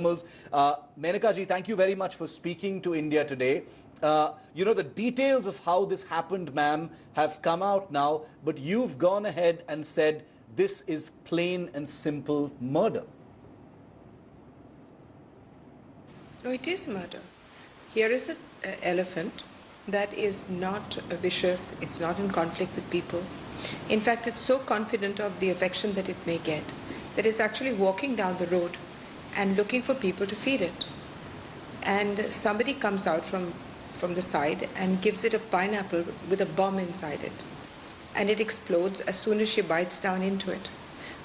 animals. Menaka ji, thank you very much for speaking to India today. The details of how this happened, ma'am, have come out now, but you've gone ahead and said this is plain and simple murder. No, it is murder. Here is an elephant that is not vicious, it's not in conflict with people. In fact, it's so confident of the affection that it may get that it's actually walking down the road and looking for people to feed it. And somebody comes out from the side and gives it a pineapple with a bomb inside it. And it explodes as soon as she bites down into it.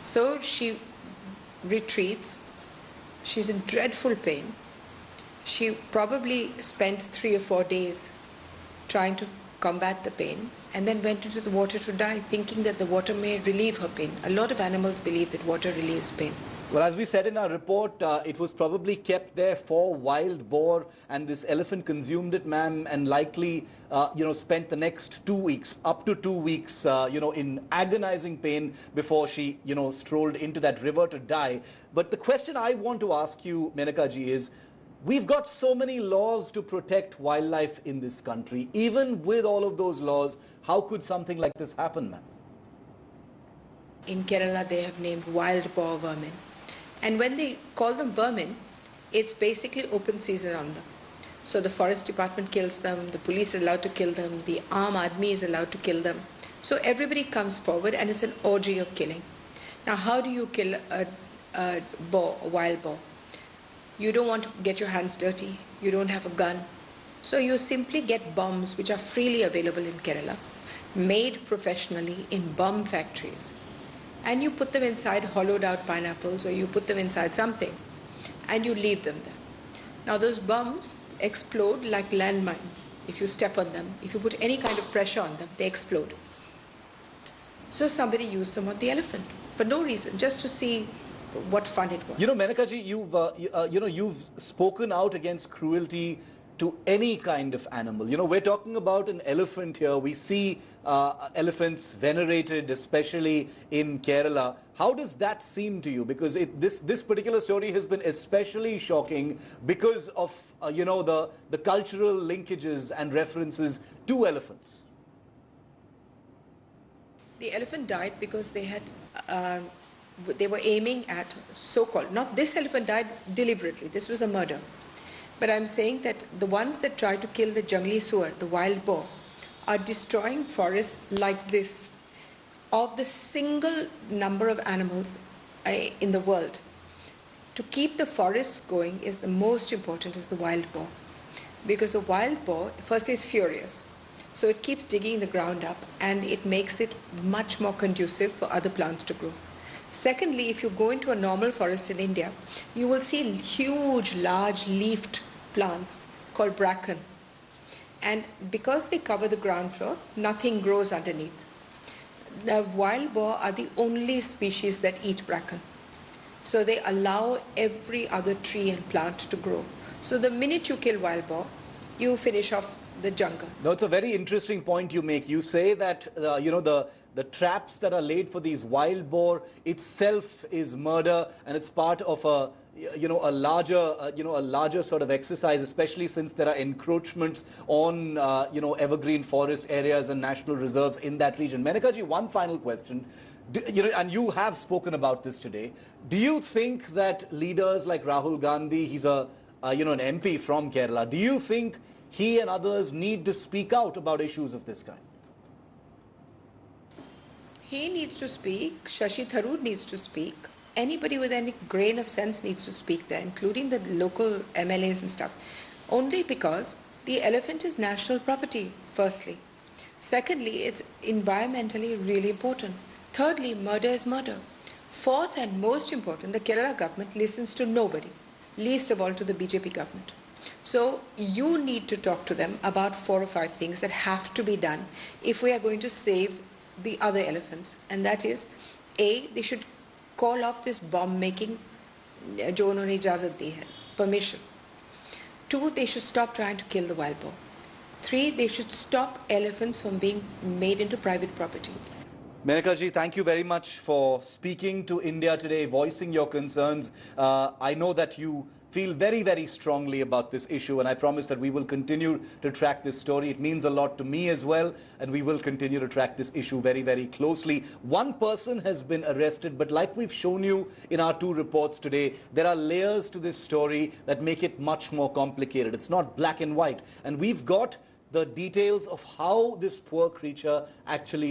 So she retreats. She's in dreadful pain. She probably spent 3 or 4 days trying to combat the pain and then went into the water to die, thinking that the water may relieve her pain. A lot of animals believe that water relieves pain. Well, as we said in our report, it was probably kept there for wild boar, and this elephant consumed it, ma'am, and likely, spent the next 2 weeks, up to 2 weeks, in agonizing pain before she, strolled into that river to die. But the question I want to ask you, Menaka ji, is, we've got so many laws to protect wildlife in this country. Even with all of those laws, how could something like this happen, ma'am? In Kerala, they have named wild boar vermin. And when they call them vermin, it's basically open season on them. So the forest department kills them, the police is allowed to kill them, the Aam Aadmi is allowed to kill them. So everybody comes forward and it's an orgy of killing. Now, how do you kill a wild boar? You don't want to get your hands dirty, you don't have a gun. So you simply get bombs which are freely available in Kerala, made professionally in bomb factories. And you put them inside hollowed out pineapples, or you put them inside something, and you leave them there. Now those bombs explode like landmines. If you step on them, if you put any kind of pressure on them, they explode. So somebody used them on the elephant for no reason, just to see what fun it was. Menaka ji, you've spoken out against cruelty to any kind of animal. We're talking about an elephant here. We see elephants venerated, especially in Kerala. How does that seem to you? Because this particular story has been especially shocking because of the cultural linkages and references to elephants. The elephant died because they were aiming at so-called, not this elephant died deliberately, this was a murder. But I'm saying that the ones that try to kill the jungli suar, the wild boar, are destroying forests like this. Of the single number of animals in the world, to keep the forests going is the most important is the wild boar. Because the wild boar, firstly, is furious. So it keeps digging the ground up and it makes it much more conducive for other plants to grow. Secondly, if you go into a normal forest in India, you will see huge, large leafed plants called bracken. And because they cover the ground floor, nothing grows underneath. The wild boar are the only species that eat bracken. So they allow every other tree and plant to grow. So the minute you kill wild boar, you finish off the jungle. No, it's a very interesting point you make. You say that, the traps that are laid for these wild boar itself is murder, and it's part of a larger sort of exercise, especially since there are encroachments on evergreen forest areas and national reserves in that region. Menaka ji, one final question. And you have spoken about this today. Do you think that leaders like Rahul Gandhi, he's an MP from Kerala, do you think he and others need to speak out about issues of this kind? He needs to speak, Shashi Tharoor needs to speak, anybody with any grain of sense needs to speak there, including the local MLAs and stuff. Only because the elephant is national property, firstly. Secondly, it's environmentally really important. Thirdly, murder is murder. Fourth and most important, the Kerala government listens to nobody, least of all to the BJP government. So you need to talk to them about 4 or 5 things that have to be done if we are going to save the other elephants. And that is, A, they should call off this bomb making, jo unhone ijazat di hai, permission. 2, they should stop trying to kill the wild boar. 3, they should stop elephants from being made into private property. Menaka ji, thank you very much for speaking to India today, voicing your concerns. I know that you feel very, very strongly about this issue, and I promise that we will continue to track this story. It means a lot to me as well, and we will continue to track this issue very, very closely. One person has been arrested, but like we've shown you in our two reports today, there are layers to this story that make it much more complicated. It's not black and white, and we've got the details of how this poor creature actually